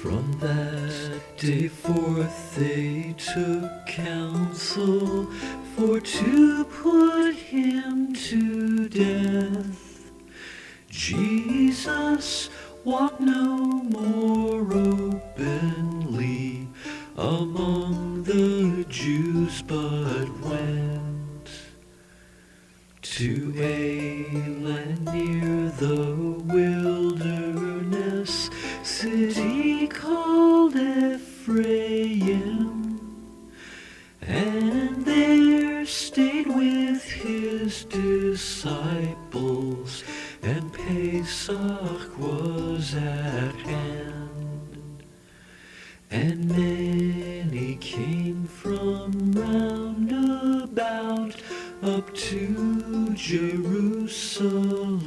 From that day forth they took counsel for to put him to death. Jesus walked no more openly among the Jews, but went to a land near the wilderness, city called Ephraim, and there stayed with his disciples, and Pesach was at hand. And many came from round about up to Jerusalem,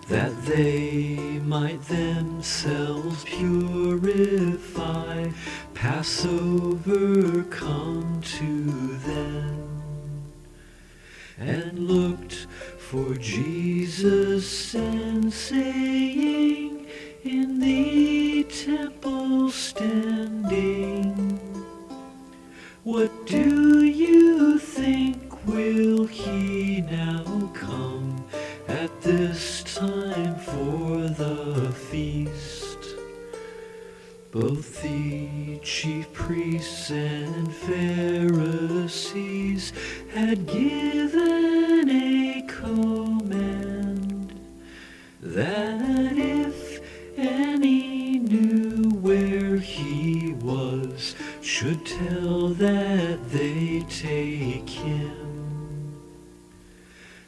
that they might themselves purify, Passover come to them, and looked for Jesus, and saying in the temple standing, what do you think, will he now come at this time for the feast? Both the chief priests and Pharisees had given a command that if any knew where he was, should tell that they take him.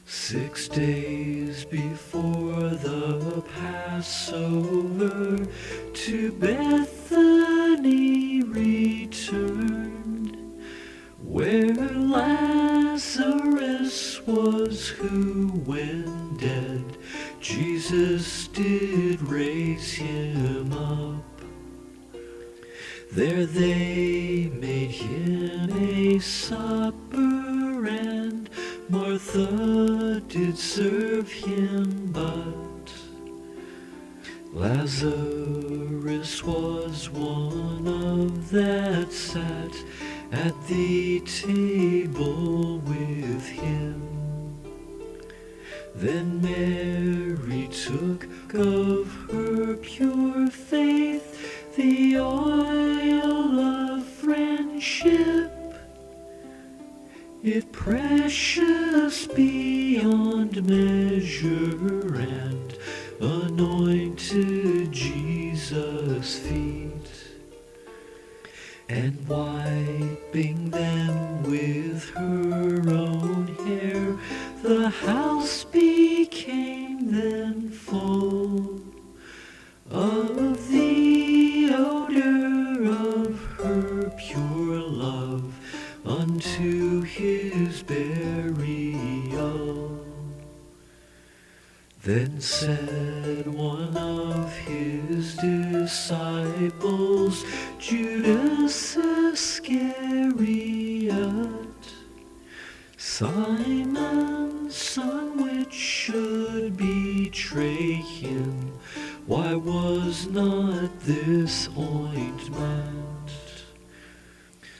6 days before the Passover, to Bethany returned, where Lazarus was, who when dead Jesus did raise him up. There they made him a supper, and Martha did serve him, but Lazarus was one of that sat at the table with him. Then Mary took of her pure faith the oil of friendship, it precious beyond measure, and anointed Jesus' feet, and wiping them with her own hair, the house became then full of the odor of her pure love unto his burial. Then said one of his disciples, Judas Iscariot, Simon's son, which should betray him, why was not this ointment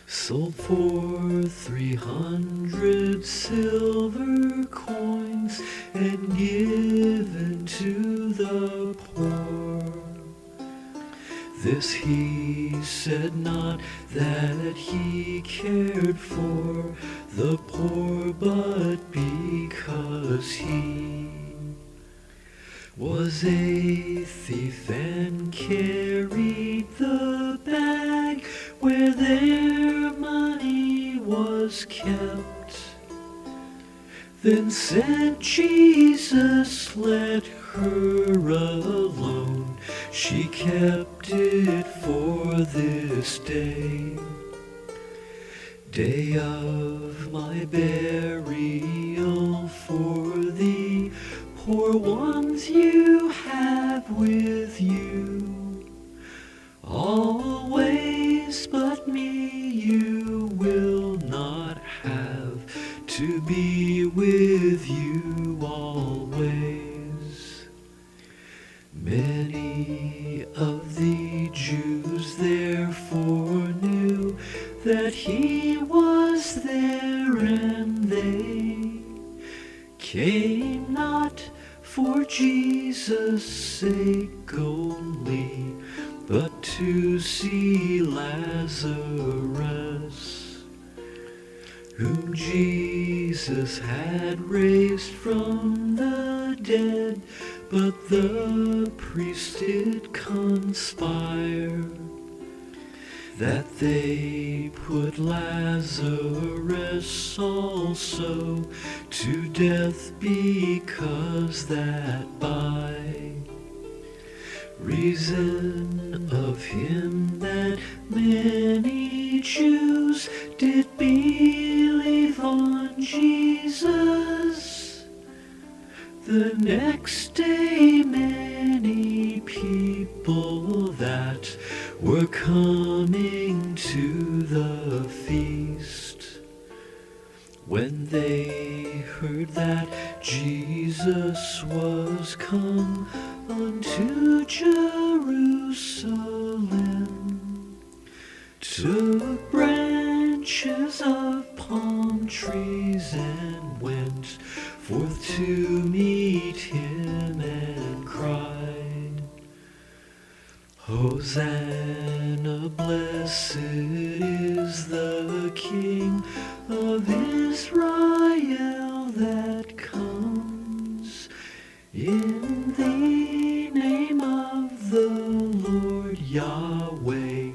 sold for 300 silver coins and given to the poor? This he said not that he cared for the poor, but because he was a thief and carried the bag where their money was kept. Then said Jesus, let her alone, she kept it for this day, day of my burial. For the poor ones you have with you always, but me you will not have to be with you always. Many came not for Jesus' sake only, but to see Lazarus, whom Jesus had raised from the dead. But the priests did conspire that they put Lazarus also to death, because that by reason of him that many Jews did believe on Jesus. The next day many people that were coming to the feast, when they heard that Jesus was come unto Jerusalem, took branches of palm trees and went forth to meet him and cried, Hosanna, blessed is the King of Israel that comes in the name of the Lord Yahweh,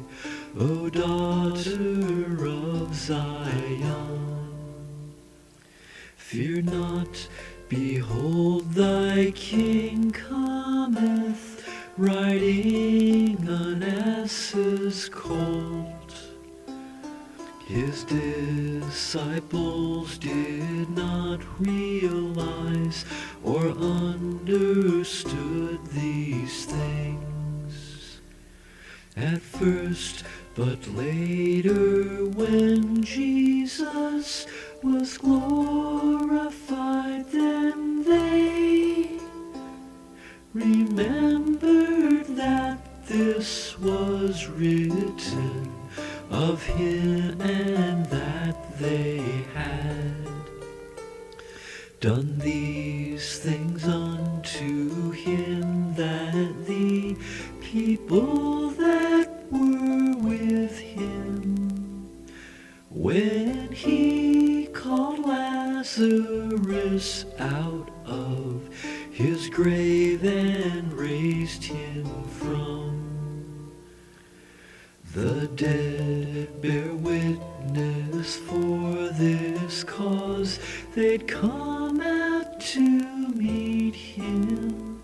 O daughter of Zion. Fear not, behold, thy King cometh, riding an ass's colt. His disciples did not realize or understood these things at first, but later, when Jesus was glorified, then they remembered that this was written of him, and that they had done these things unto him, that the people that were with him, when he called Lazarus out of his grave and raised him from the dead, bear witness for this cause, they'd come out to meet him,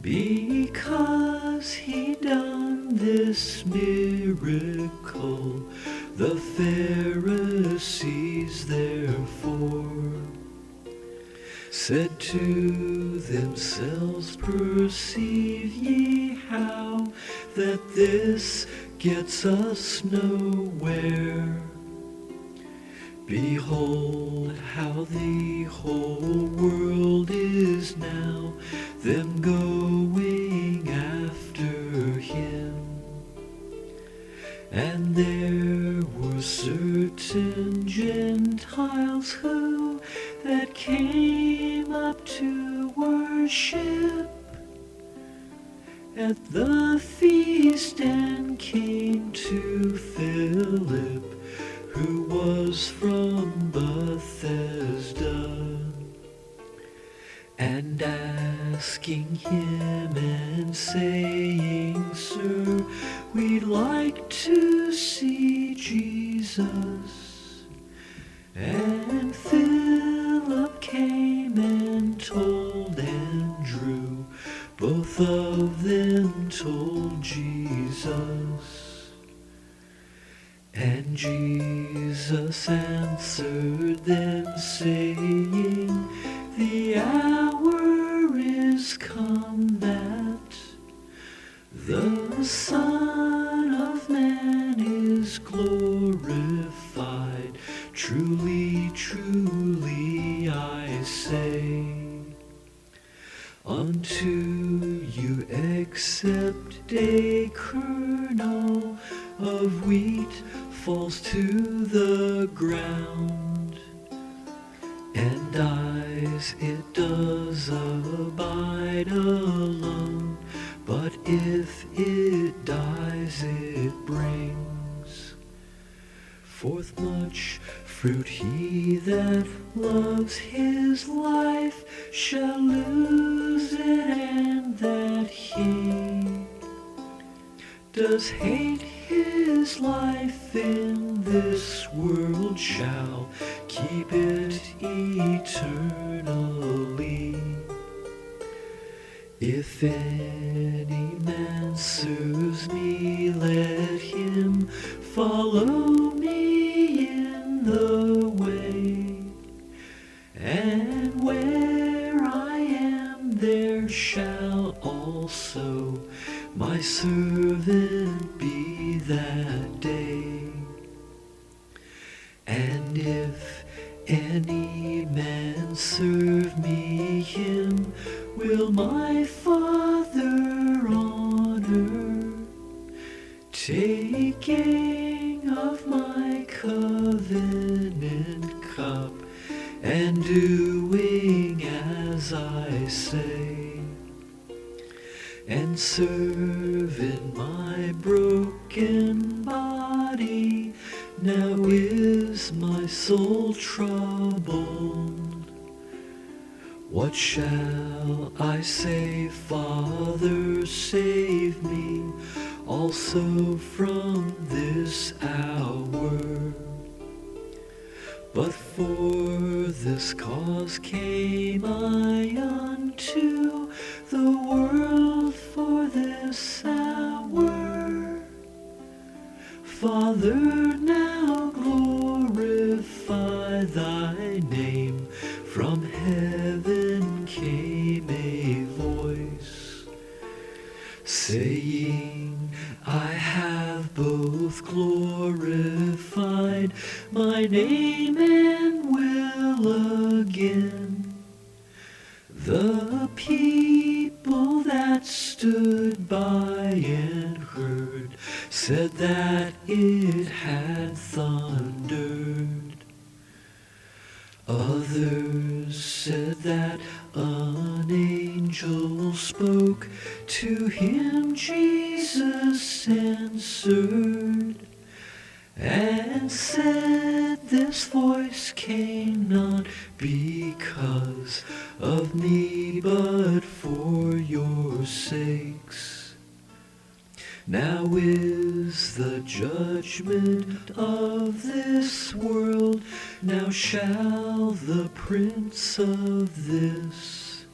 because he done this miracle. The Pharisees therefore said to themselves, perceive ye how that this gets us nowhere? Behold how the whole world is now them going after him. And there were certain Gentiles who that came up to worship at the feast, and came to Philip, who was from Bethesda, and asking him and saying, Sir, we'd like to see Jesus. And Philip came and told Andrew, both of them told Jesus. And Jesus answered them, saying, the hour is come that the Son of Man is glorified. Truly, truly, I say unto you, except a kernel of wheat falls to the ground and dies dies, it does abide alone, but if it dies, it brings forth much fruit. He that loves his life shall lose it, and that he does hate his life in this world shall keep it eternally. If any man serves me, let him follow me in the way, and where I am, there shall also my servant be that day. And if any man serve me, him will my Father honor, taking of my covenant cup, and doing as I say, and serving my broken body. Now is my soul troubled. What shall I say? Father, save me also from this hour. But for this cause came I unto the world, for this hour. Father, now glorify thy name. From heaven came a voice, saying, I have both glorified my name, and will again. The people that stood by and heard said that it had thundered. Others said that an angel spoke to him. Jesus answered and said, this voice came not because of me, but for your sakes. Now is the judgment of this world. Now shall the prince of this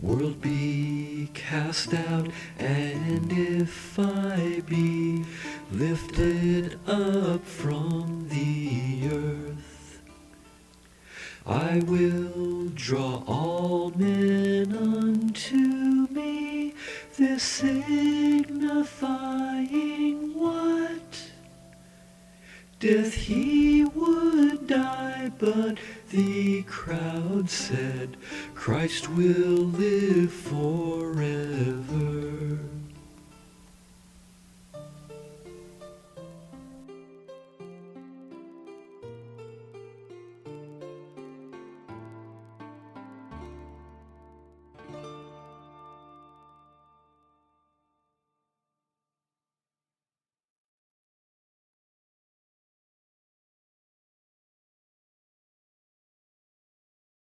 world be cast out. And if I be lifted up from the earth, I will draw all men unto me. This signifying what? Death he would die, but the crowd said, Christ will live forever.